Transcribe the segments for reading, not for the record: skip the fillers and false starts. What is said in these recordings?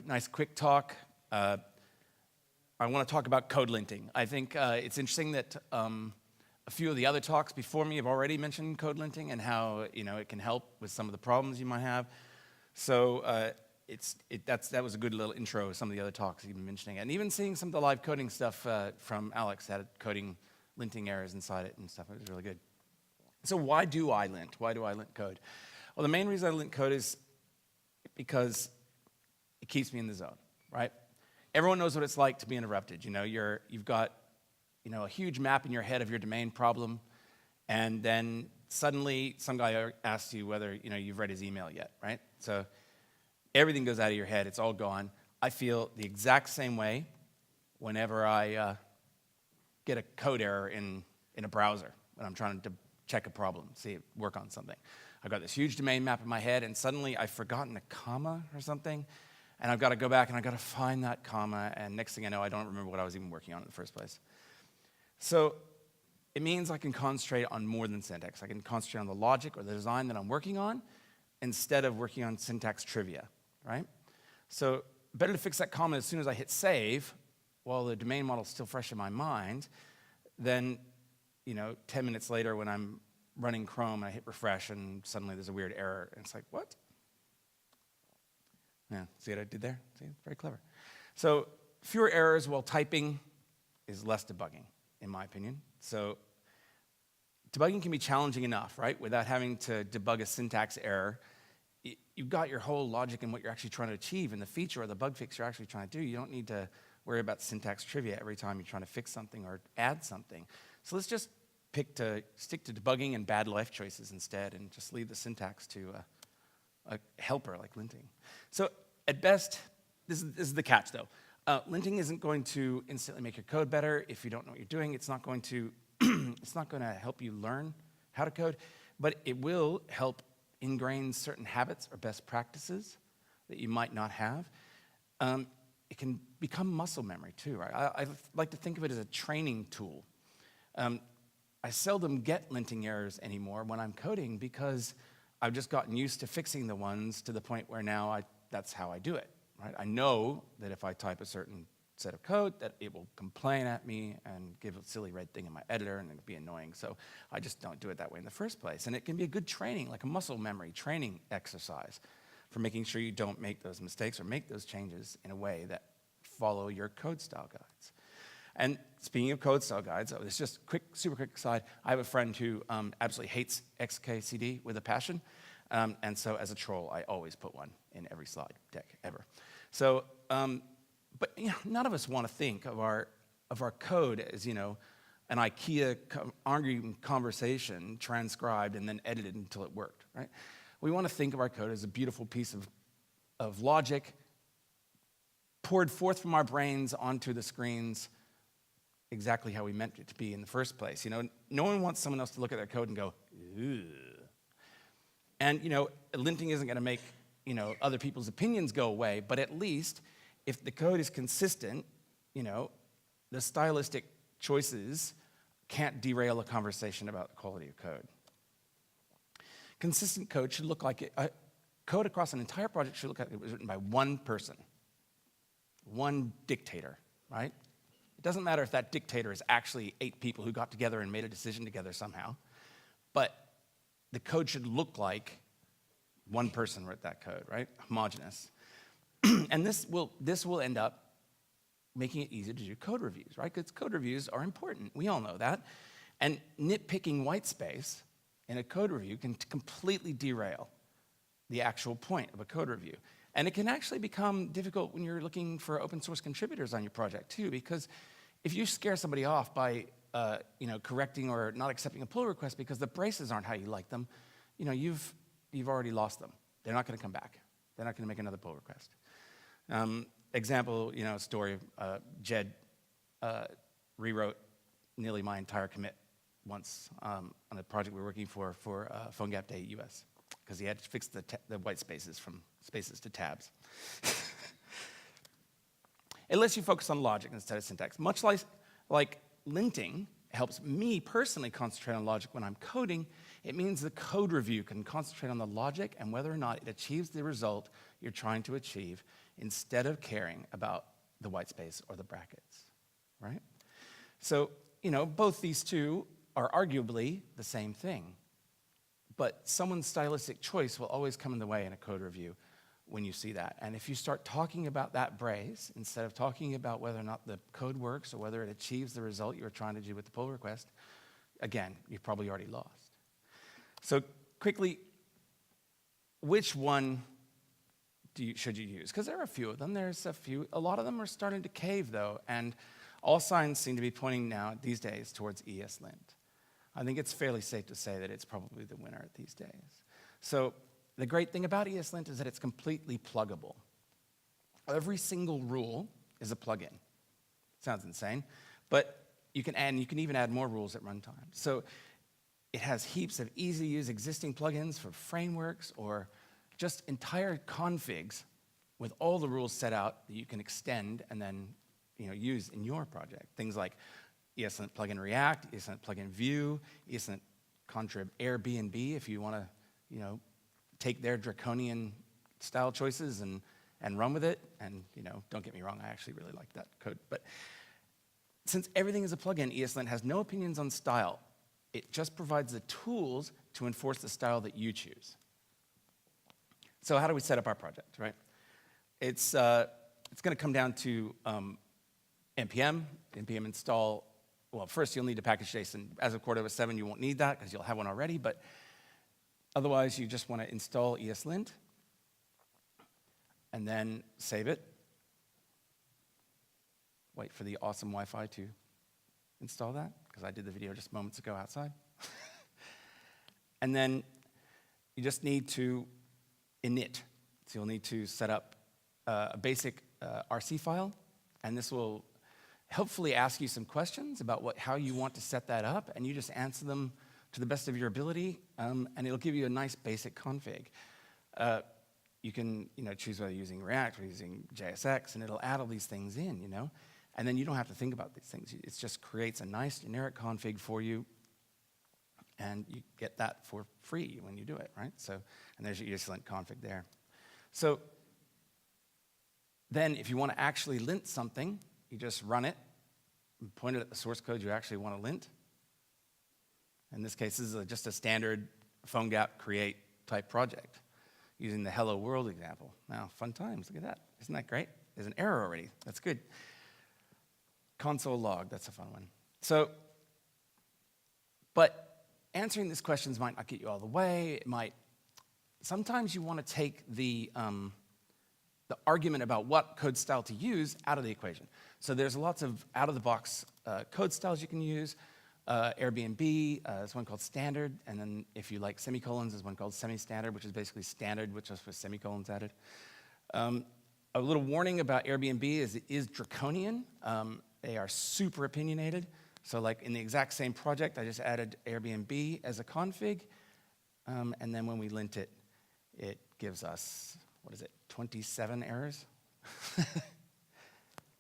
Nice quick talk. I want to talk about code linting. I think it's interesting that a few of the other talks before me have already mentioned code linting and how it can help with some of the problems you might have. So that was a good little intro to some of the other talks you've been mentioning. And even seeing some of the live coding stuff from Alex had coding linting errors inside it and stuff. It was really good. So why do I lint? Why do I lint code? Well, the main reason I lint code is because it keeps me in the zone, right? Everyone knows what it's like to be interrupted. You've got a huge map in your head of your domain problem, and then suddenly some guy asks you whether you've read his email yet, right? So everything goes out of your head. It's all gone. I feel the exact same way whenever I get a code error in a browser when I'm trying to check a problem, see it work on something. I've got this huge domain map in my head, and suddenly I've forgotten a comma or something, and I've got to go back and I've got to find that comma, and next thing I know, I don't remember what I was even working on in the first place. So it means I can concentrate on more than syntax. I can concentrate on the logic or the design that I'm working on instead of working on syntax trivia, right? So better to fix that comma as soon as I hit save while the domain model's still fresh in my mind than 10 minutes later when I'm running Chrome and I hit refresh and suddenly there's a weird error and it's like, what? Yeah, see what I did there? See, very clever. So fewer errors while typing is less debugging, in my opinion. So debugging can be challenging enough, right? Without having to debug a syntax error, you've got your whole logic and what you're actually trying to achieve and the feature or the bug fix you're actually trying to do. You don't need to worry about syntax trivia every time you're trying to fix something or add something. So let's just stick to debugging and bad life choices instead and just leave the syntax to a helper like linting. So at best, this is the catch though. Linting isn't going to instantly make your code better if you don't know what you're doing. It's not going to help you learn how to code, but it will help ingrain certain habits or best practices that you might not have. It can become muscle memory too, right? I like to think of it as a training tool. I seldom get linting errors anymore when I'm coding because I've just gotten used to fixing the ones to the point where now that's how I do it, right? I know that if I type a certain set of code that it will complain at me and give a silly red thing in my editor and it'll be annoying, so I just don't do it that way in the first place. And it can be a good training, like a muscle memory training exercise for making sure you don't make those mistakes or make those changes in a way that follow your code style guides. And speaking of code style guides, it's just super quick aside. I have a friend who absolutely hates XKCD with a passion, and so as a troll, I always put one in every slide deck ever. So, but none of us want to think of our code as an IKEA arguing conversation transcribed and then edited until it worked, right? We want to think of our code as a beautiful piece of logic poured forth from our brains onto the screens exactly how we meant it to be in the first place. No one wants someone else to look at their code and go, ugh. And, linting isn't going to make, other people's opinions go away, but at least if the code is consistent, the stylistic choices can't derail a conversation about the quality of code. Consistent code should look like code across an entire project should look like it was written by one person, one dictator, right? It doesn't matter if that dictator is actually 8 people who got together and made a decision together somehow, but the code should look like one person wrote that code, right? Homogeneous. And this will end up making it easier to do code reviews, right? Because code reviews are important. We all know that. And nitpicking white space in a code review can completely derail the actual point of a code review. And it can actually become difficult when you're looking for open source contributors on your project too, because if you scare somebody off by correcting or not accepting a pull request because the braces aren't how you like them, you've already lost them. They're not going to come back. They're not going to make another pull request. Example, story. Jed rewrote nearly my entire commit once on a project we were working for PhoneGap Day US because he had to fix the white spaces from spaces to tabs. It lets you focus on logic instead of syntax. Much like linting helps me personally concentrate on logic when I'm coding. It means the code review can concentrate on the logic and whether or not it achieves the result you're trying to achieve instead of caring about the white space or the brackets, right? So, both these two are arguably the same thing, but someone's stylistic choice will always come in the way in a code review when you see that. And if you start talking about that brace, instead of talking about whether or not the code works or whether it achieves the result you were trying to do with the pull request, again, you've probably already lost. So quickly, which one should you use? Because there are a few of them. There's a few. A lot of them are starting to cave, though, and all signs seem to be pointing now, these days, towards ESLint. I think it's fairly safe to say that it's probably the winner these days. So the great thing about ESLint is that it's completely pluggable. Every single rule is a plugin. Sounds insane, but you can even add more rules at runtime. So it has heaps of easy-to-use existing plugins for frameworks or just entire configs with all the rules set out that you can extend and then use in your project. Things like ESLint plugin React, ESLint plugin Vue, ESLint contrib Airbnb if you want to take their draconian style choices and run with it. And don't get me wrong, I actually really like that code. But since everything is a plugin, ESLint has no opinions on style. It just provides the tools to enforce the style that you choose. So how do we set up our project, right? It's going to come down to npm install. Well, first you'll need a package JSON. As of Cordova 7, you won't need that because you'll have one already, but otherwise you just want to install ESLint and then save it. Wait for the awesome Wi-Fi to install that because I did the video just moments ago outside. And then you just need to init. So you'll need to set up a basic RC file, and this will hopefully ask you some questions about how you want to set that up, and you just answer them to the best of your ability, and it'll give you a nice basic config. You can choose whether you're using React or using JSX, and it'll add all these things in, and then you don't have to think about these things. It just creates a nice generic config for you, and you get that for free when you do it, right? So, and there's your ESLint config there. So then if you want to actually lint something, you just run it and point it at the source code you actually want to lint. In this case, this is just a standard PhoneGap create type project using the hello world example. Now, fun times, look at that. Isn't that great? There's an error already. That's good. Console log, that's a fun one. So, but answering these questions might not get you all the way. Sometimes you want to take the argument about what code style to use out of the equation. So there's lots of out-of-the-box code styles you can use. Airbnb, there's one called standard, and then if you like semicolons, there's one called semi-standard, which is basically standard, which is with semicolons added. A little warning about Airbnb is it is draconian. They are super opinionated. So like in the exact same project, I just added Airbnb as a config, and then when we lint it, it gives us, 27 errors?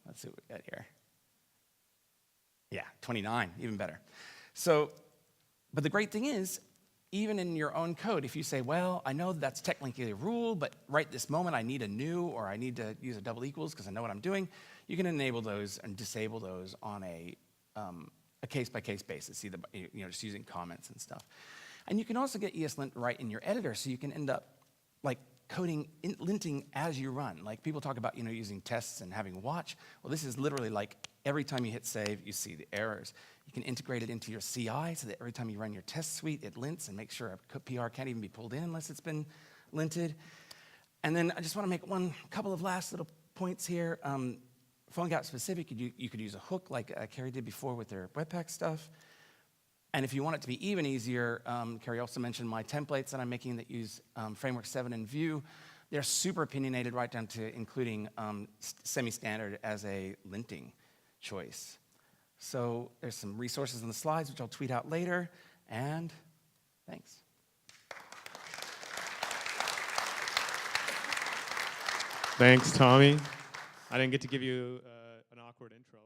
Let's see what we got here. Yeah, 29, even better. So, but the great thing is, even in your own code, if you say, well, I know that's technically a rule, but right this moment I need a new, or I need to use a double equals because I know what I'm doing, you can enable those and disable those on a case-by-case basis, either just using comments and stuff. And you can also get ESLint right in your editor, so you can end up like coding linting as you run. Like people talk about using tests and having watch. Well, this is literally like every time you hit save, you see the errors. You can integrate it into your CI so that every time you run your test suite, it lints and makes sure a PR can't even be pulled in unless it's been linted. And then I just want to make couple of last little points here. PhoneGap specific, you could use a hook like Carrie did before with their Webpack stuff. And if you want it to be even easier, Carrie also mentioned my templates that I'm making that use Framework 7 and Vue. They're super opinionated right down to including semi-standard as a linting choice. So there's some resources in the slides, which I'll tweet out later, and thanks. Thanks, Tommy. I didn't get to give you an awkward intro.